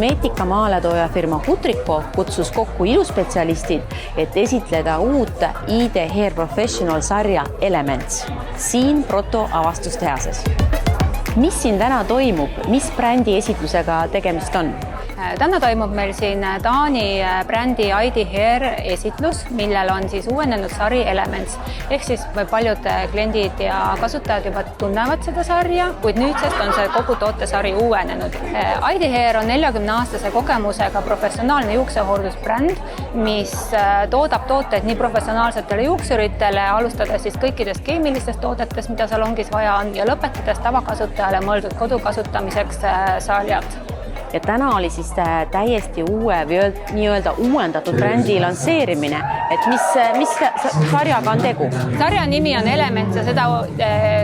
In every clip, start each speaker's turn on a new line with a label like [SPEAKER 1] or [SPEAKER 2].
[SPEAKER 1] kosmeetika maaletooja firma Kutriko kutsus kokku iluspetsialistid, et esitleda uut ID Hair Professional sarja Elements siin Proto avastustehases. Mis siin täna toimub? Mis brändi esitlusega tegemist on?
[SPEAKER 2] Täna toimub meil siin Taani brändi ID Hair esitlus, millel on siis uuenenud sari Elements. Ehk siis paljud kliendid ja kasutajad juba tunnevad seda sarja, kuid nüüdsest on see kogu tootesari uuenenud. ID Hair on 40-aastase kogemusega professionaalne juuksehooldusbränd, mis toodab tooteid nii professionaalsetele juuksuritele, alustades siis kõikidest keemilistest toodetest, mida salongis vaja on, ja lõpetades tavakasutajale mõeldud kodukasutamiseks sarjad.
[SPEAKER 1] Ja täna oli siis täiesti uue või nii-öelda uuendatud brändi lansseerimine, et mis sarjaga on tegu?
[SPEAKER 2] Sarja nimi on Elements ja seda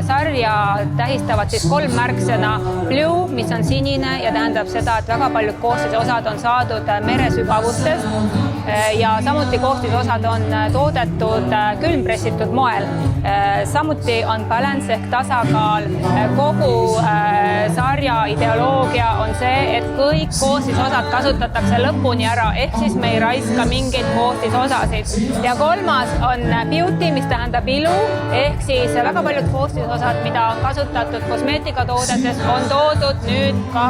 [SPEAKER 2] sarja tähistavad siis 3 märksõna. Blue, mis on sinine ja tähendab seda, et väga paljud koostisosad on saadud meresügavustest ja samuti koostisosad on toodetud külmpressitud moel. Samuti on balance ehk tasakaal. Kogu sarja ideoloogia on see, et kõik koostisosad kasutatakse lõpuni ära, ehk siis me ei raiska mingeid koostisosasid. Ja 3. on beauty, mis tähendab ilu, ehk siis väga paljud koostisosad, mida on kasutatud kosmeetikatoodetes, on toodud nüüd ka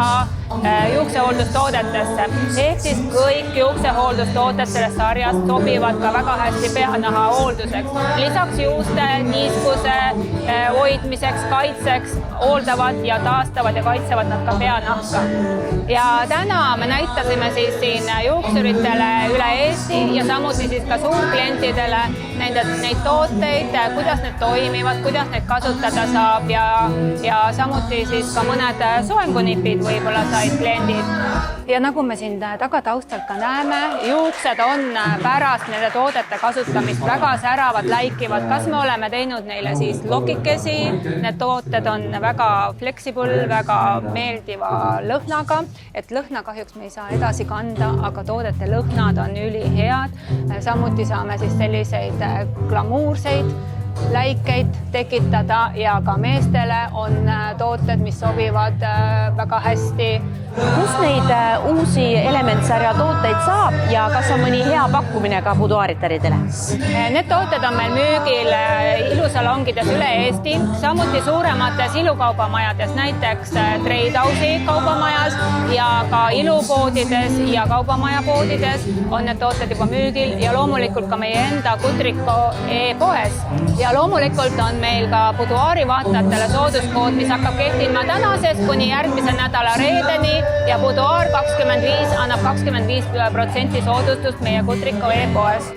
[SPEAKER 2] juuksehooldustoodetesse. Ehk siis kõik juuksehooldustooted selles sarjas sobivad ka väga hästi peanaha hoolduseks. Lisaks juuste, niiskuse hoidmiseks, kaitseks hooldavad ja taastavad ja kaitsevad nad ka peanahka. Ja täna me näitasime siis siin juuksuritele üle Eesti ja samuti siis ka suurklientidele neid tooteid, kuidas need toimivad, kuidas neid kasutada saab ja samuti siis ka mõned soengunipid võib-olla said kliendid. Ja nagu me siin tagataustalt ka näeme, juuksed on pärast nende toodete kasutamist väga säravad, läikivad. Kas me oleme teinud neile siis lokikesi? Need tooted on väga flexible, väga meeldiva lõhnaga, et lõhna kahjuks me ei saa edasi kanda, aga toodete lõhnad on ülihead. Samuti saame siis selliseid glamuurseid läikeid tekitada ja ka meestele on tooted, mis sobivad väga hästi.
[SPEAKER 1] Kus neid uusi Elements-sarja tooteid saab ja kas on mõni hea pakkumine ka buduaaritaridele?
[SPEAKER 2] Need tooted on meil müügil ilusalongides üle Eesti, samuti suuremates ilukaubamajades, näiteks Trade House'i kaubamajas ja ka ilupoodides ja kaubamajapoodides on need tooted juba müügil ja loomulikult ka meie enda Kutriko e-poes. Ja loomulikult on meil ka buduaari vaatajatele sooduskood, mis hakkab kehtima tänasest kuni järgmise nädala reedeni ja buduaar 25 annab 25% soodustust meie Kutriko e-poes.